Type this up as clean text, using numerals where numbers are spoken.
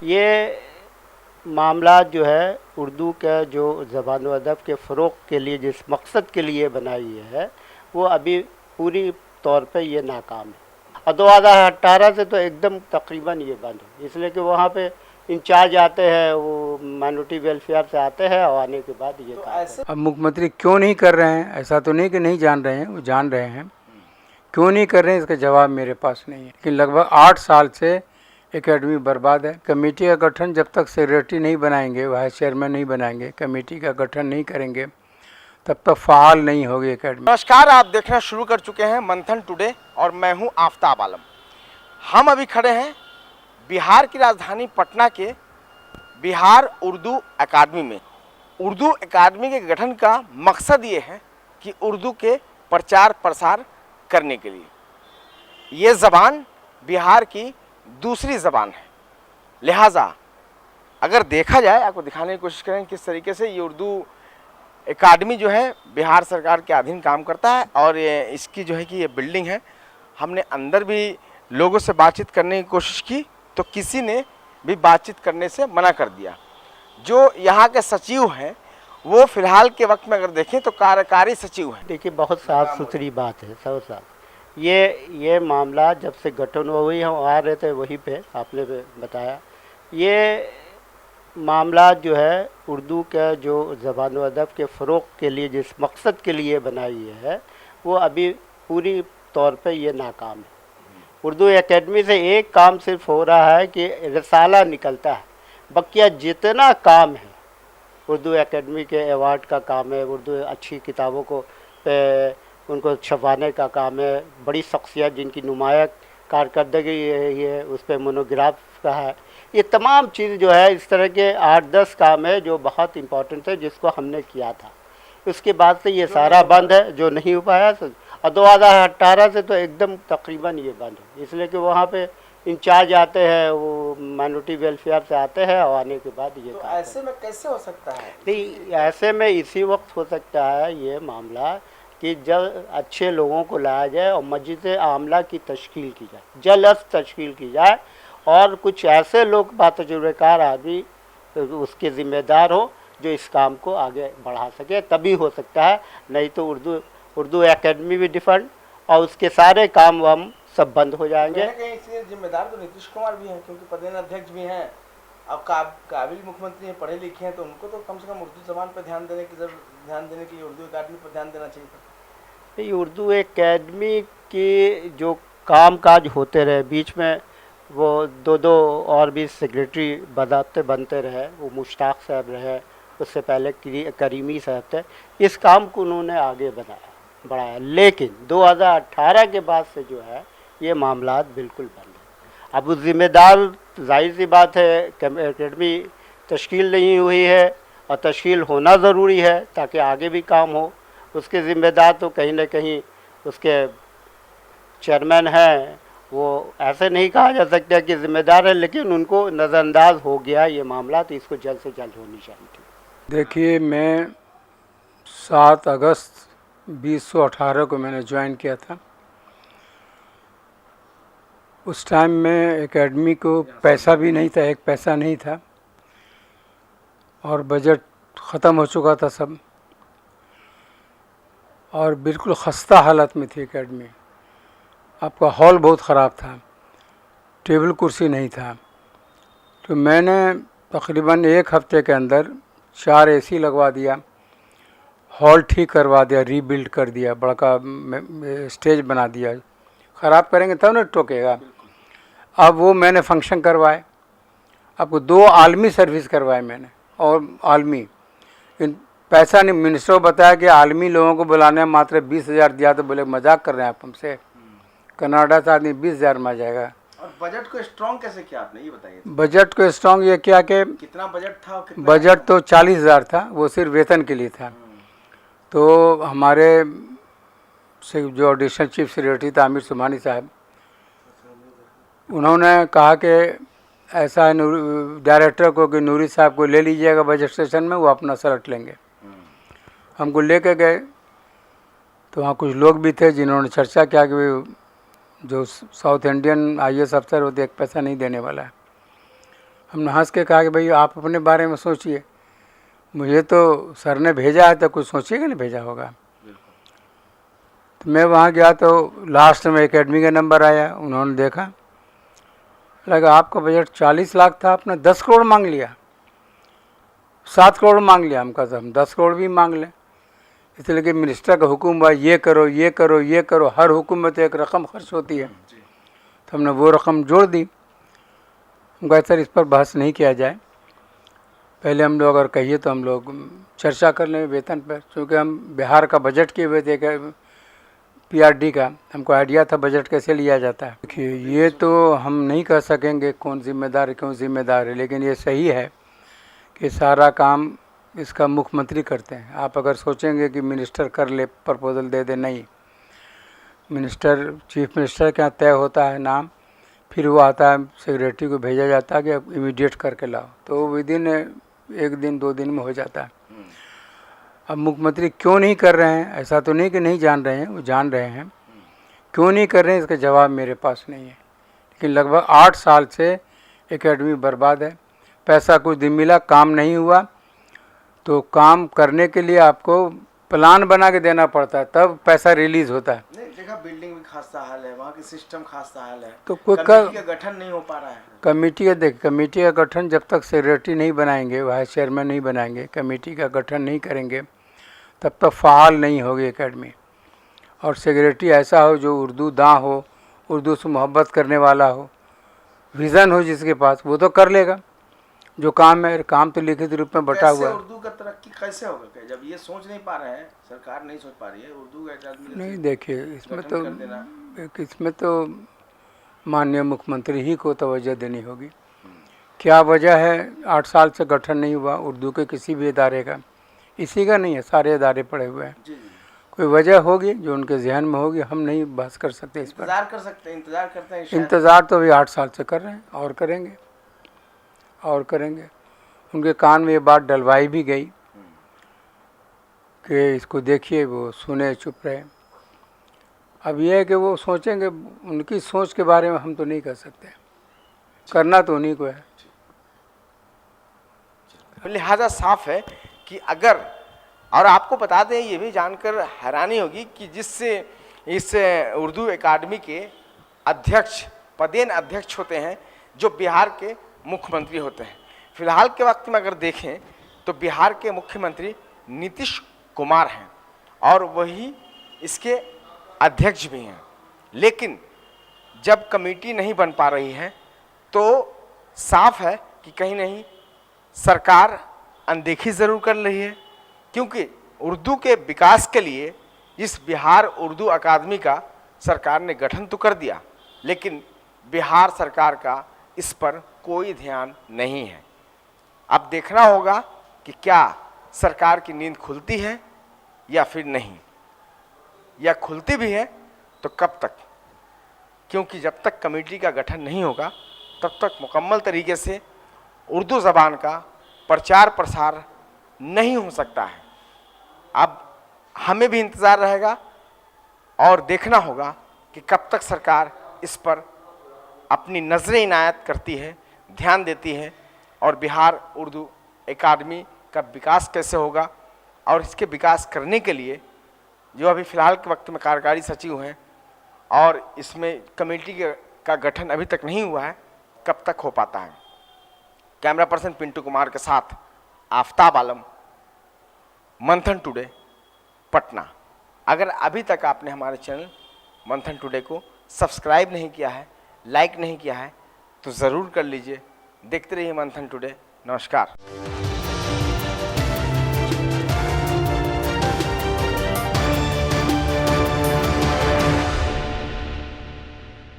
ये मामला जो है उर्दू का जो ज़बान व अदब के फ़रोग़ के लिए जिस मकसद के लिए बनाई है वो अभी पूरी तौर पे ये नाकाम है। और 2018 से तो एकदम तकरीबन ये बंद है, इसलिए कि वहाँ पे इंचार्ज आते हैं, वो माइनॉरिटी वेलफेयर से आते हैं और आने के बाद ये काम। अब मुख्यमंत्री क्यों नहीं कर रहे हैं, ऐसा तो नहीं कि नहीं जान रहे हैं, वो जान रहे हैं। क्यों नहीं कर रहे हैं इसका जवाब मेरे पास नहीं है। लेकिन लगभग 8 साल से एकेडमी बर्बाद है। कमेटी का गठन जब तक सेक्रेटरी नहीं बनाएंगे, वाइस चेयरमैन नहीं बनाएंगे, कमेटी का गठन नहीं करेंगे, तब तक फाल नहीं होगी एकेडमी। नमस्कार, आप देखना शुरू कर चुके हैं मंथन टुडे और मैं हूं आफ्ताब आलम। हम अभी खड़े हैं बिहार की राजधानी पटना के बिहार उर्दू अकादमी में। उर्दू अकादमी के गठन का मकसद ये है कि उर्दू के प्रचार प्रसार करने के लिए। ये ज़बान बिहार की दूसरी ज़बान है, लिहाजा अगर देखा जाए, आपको दिखाने की कोशिश करें किस तरीके से ये उर्दू एकेडमी जो है बिहार सरकार के अधीन काम करता है। और इसकी जो है कि ये बिल्डिंग है, हमने अंदर भी लोगों से बातचीत करने की कोशिश की तो किसी ने भी बातचीत करने से मना कर दिया। जो यहाँ के सचिव हैं वो फ़िलहाल के वक्त में अगर देखें तो कार्यकारी सचिव हैं। देखिए, बहुत साफ़ सुथरी बात है, सब साफ। ये मामला जब से गठन हुई, हम आ रहे थे वहीं पे, आपने बताया, ये मामला जो है उर्दू का जो ज़बान व अदब के फ़रोग़ के लिए जिस मकसद के लिए बनाई है वो अभी पूरी तौर पे ये नाकाम है। उर्दू एकेडमी से एक काम सिर्फ हो रहा है कि रिसाला निकलता है, बकिया जितना काम है उर्दू एकेडमी के अवार्ड का काम है, उर्दू अच्छी किताबों को उनको छपवाने का काम है, बड़ी शख्सियत जिनकी नुमाया कारकर्दगी है उस पर मोनोग्राफ का है। ये तमाम चीज़ जो है इस तरह के 8-10 काम है जो बहुत इम्पोर्टेंट है, जिसको हमने किया था। उसके बाद से ये सारा बंद है, जो नहीं हो पाया। और 2018 से तो एकदम तकरीबन ये बंद है, इसलिए कि वहाँ पे इंचार्ज आते हैं, वो माइनॉरिटी वेलफेयर से आते हैं और आने के बाद ये तो ऐसे में कैसे हो सकता है? नहीं, ऐसे में इसी वक्त हो सकता है ये मामला कि जब अच्छे लोगों को लाया जाए और मस्जिद आमला की तश्कील की जाए, जल्द तश्कील की जाए और कुछ ऐसे लोग बातजुर्बेकार आदमी उसके ज़िम्मेदार हो जो इस काम को आगे बढ़ा सके, तभी हो सकता है। नहीं तो उर्दू एकेडमी भी डिफंड और उसके सारे काम हम सब बंद हो जाएंगे। कहीं इसलिए जिम्मेदार तो नीतीश कुमार भी हैं, क्योंकि प्रदेश अध्यक्ष भी हैं। अब काबिल मुख्यमंत्री हैं, पढ़े लिखे हैं, तो उनको तो कम से कम उर्दू ज़बान पर ध्यान देने के लिए उर्दू अकादमी पर ध्यान देना चाहिए था। नहीं, उर्दू एकेडमी के जो काम काज होते रहे, बीच में वो दो और भी सेक्रेटरी बनते रहे, वो मुश्ताक साहब रहे, उससे पहले करीमी साहब थे। इस काम को उन्होंने आगे बढ़ाया, लेकिन 2018 के बाद से जो है ये मामलात बिल्कुल बंद है। अब उस ज़िम्मेदार, जाहिर सी बात है, एकेडमी तश्कील नहीं हुई है और तश्कील होना ज़रूरी है ताकि आगे भी काम हो। उसके ज़िम्मेदार तो कहीं ना कहीं उसके चेयरमैन हैं, वो ऐसे नहीं कहा जा सकता कि ज़िम्मेदार है, लेकिन उनको नज़रअंदाज हो गया ये मामला, तो इसको जल्द से जल्द होनी चाहिए थी। देखिए, मैं 7 अगस्त 2018 को मैंने ज्वाइन किया था। उस टाइम में एकेडमी को पैसा भी नहीं था, एक पैसा नहीं था और बजट ख़त्म हो चुका था सब, और बिल्कुल खस्ता हालत में थी एकेडमी। आपका हॉल बहुत ख़राब था, टेबल कुर्सी नहीं था। तो मैंने तकरीबन 1 हफ्ते के अंदर 4 एसी लगवा दिया, हॉल ठीक करवा दिया, रीबिल्ड कर दिया, बड़का स्टेज बना दिया। ख़राब करेंगे तब ना टोकेगा। अब वो मैंने फंक्शन करवाए, आपको 2 आलमी सर्विस करवाए मैंने, और आलमी पैसा नहीं। मिनिस्टर को बताया कि आलमी लोगों को बुलाने में मात्र 20,000 दिया, तो बोले मजाक कर रहे हैं आप हमसे, कनाडा से आदमी 20,000 में आ जाएगा। और बजट को स्ट्रॉन्ग कैसे किया आपने, ये बताइए। बजट को स्ट्रॉन्ग ये किया कि कितना बजट था? बजट तो 40,000 था, वो सिर्फ वेतन के लिए था। तो हमारे से जो एडिशनल चीफ सेक्रेटरी था आमिर सुमानी साहब, उन्होंने कहा कि ऐसा है डायरेक्टर को कि नूरी साहब को ले लीजिएगा बजट सेशन में, वो अपना सेलेक्ट लेंगे। हमको लेके गए तो वहाँ कुछ लोग भी थे जिन्होंने चर्चा किया कि जो साउथ इंडियन IAS अफसर होते एक पैसा नहीं देने वाला है। हमने हंस के कहा कि भाई आप अपने बारे में सोचिए, मुझे तो सर ने भेजा है तो कुछ सोचिएगा नहीं भेजा होगा। तो मैं वहाँ गया तो लास्ट में एकेडमी का नंबर आया, उन्होंने देखा, लगा आपका बजट 40 लाख था, आपने 10 करोड़ मांग लिया, 7 करोड़ मांग लिया। हम कहा तो हम 10 करोड़ भी मांग लें, इसलिए कि मिनिस्टर का हुक्म हुआ ये करो ये करो ये करो, हर हुक्म में तो एक रकम खर्च होती है, तो हमने वो रकम जोड़ दी। हम कहा सर इस पर बहस नहीं किया जाए, पहले हम लोग अगर कहिए तो हम लोग चर्चा कर लें वेतन पर, क्योंकि हम बिहार का बजट किए हुए थे PRD का, हमको आइडिया था बजट कैसे लिया जाता है। देखिए ये तो हम नहीं कह सकेंगे कौन जिम्मेदार है क्यों जिम्मेदार है, लेकिन ये सही है कि सारा काम इसका मुख्यमंत्री करते हैं। आप अगर सोचेंगे कि मिनिस्टर कर ले प्रपोजल दे दे, नहीं, मिनिस्टर चीफ मिनिस्टर के यहाँ तय होता है नाम, फिर वो आता है सेक्रेटरी को भेजा जाता है कि अब इमीडिएट करके लाओ, तो विदिन 1 दिन 2 दिन में हो जाता है। अब मुख्यमंत्री क्यों नहीं कर रहे हैं, ऐसा तो नहीं कि नहीं जान रहे हैं, वो जान रहे हैं, क्यों नहीं कर रहे हैं इसका जवाब मेरे पास नहीं है। लेकिन लगभग 8 साल से एकेडमी बर्बाद है, पैसा कुछ दिन मिला, काम नहीं हुआ, तो काम करने के लिए आपको प्लान बना के देना पड़ता है, तब पैसा रिलीज होता है। नहीं देखा, बिल्डिंग भी खासा हाल है, वहाँ की सिस्टम खासा हाल है, तो कोई कमेटी का गठन नहीं हो पा रहा है। कमेटी का गठन जब तक सेक्रेटरी नहीं बनाएंगे, वाइस चेयरमैन नहीं बनाएंगे, कमेटी का गठन नहीं करेंगे, तब तक फ़ाल नहीं होगी एकेडमी। और सेक्रेटरी ऐसा हो जो उर्दू दाँ हो, उर्दू से मोहब्बत करने वाला हो, विज़न हो जिसके पास, वो तो कर लेगा जो काम है। काम तो लिखित रूप में बटा हुआ है। उर्दू का तरक्की कैसे होगा जब ये सोच नहीं पा रहे हैं, सरकार नहीं सोच पा रही है उर्दू का एकेडमी? नहीं देखिए, इसमें तो माननीय मुख्यमंत्री ही को तवज्जो देनी होगी। क्या वजह है 8 साल से गठन नहीं हुआ उर्दू के किसी भी इदारे का? इसी का नहीं है, सारे इदारे पड़े हुए हैं। कोई वजह होगी जो उनके जहन में होगी, हम नहीं बहस कर सकते इस पर। इंतजार कर सकते हैं, इंतजार करते हैं। इंतज़ार तो अभी 8 साल से कर रहे हैं, और करेंगे और करेंगे। उनके कान में ये बात डलवाई भी गई कि इसको देखिए, वो सुने चुप रहे। अब ये है कि वो सोचेंगे, उनकी सोच के बारे में हम तो नहीं कर सकते, करना तो उन्हीं को है। लिहाजा साफ है कि अगर, और आपको बता दें ये भी जानकर हैरानी होगी कि जिससे इस उर्दू एकेडमी के अध्यक्ष, पदेन अध्यक्ष होते हैं जो बिहार के मुख्यमंत्री होते हैं। फिलहाल के वक्त में अगर देखें तो बिहार के मुख्यमंत्री नीतीश कुमार हैं और वही इसके अध्यक्ष भी हैं। लेकिन जब कमेटी नहीं बन पा रही है तो साफ है कि कहीं नहीं सरकार अनदेखी ज़रूर कर रही है, क्योंकि उर्दू के विकास के लिए इस बिहार उर्दू अकादमी का सरकार ने गठन तो कर दिया, लेकिन बिहार सरकार का इस पर कोई ध्यान नहीं है। अब देखना होगा कि क्या सरकार की नींद खुलती है या फिर नहीं, या खुलती भी है तो कब तक, क्योंकि जब तक कमेटी का गठन नहीं होगा तब तक मुकम्मल तरीके से उर्दू ज़बान का प्रचार प्रसार नहीं हो सकता है। अब हमें भी इंतज़ार रहेगा और देखना होगा कि कब तक सरकार इस पर अपनी नज़रें इनायत करती है, ध्यान देती है, और बिहार उर्दू एकेडमी का विकास कैसे होगा। और इसके विकास करने के लिए जो अभी फ़िलहाल के वक्त में कार्यकारी सचिव हैं और इसमें कमेटी का गठन अभी तक नहीं हुआ है, कब तक हो पाता है। कैमरा पर्सन पिंटू कुमार के साथ आफ्ताब आलम, मंथन टुडे, पटना। अगर अभी तक आपने हमारे चैनल मंथन टुडे को सब्सक्राइब नहीं किया है, लाइक नहीं किया है, तो ज़रूर कर लीजिए। देखते रहिए मंथन टुडे। नमस्कार।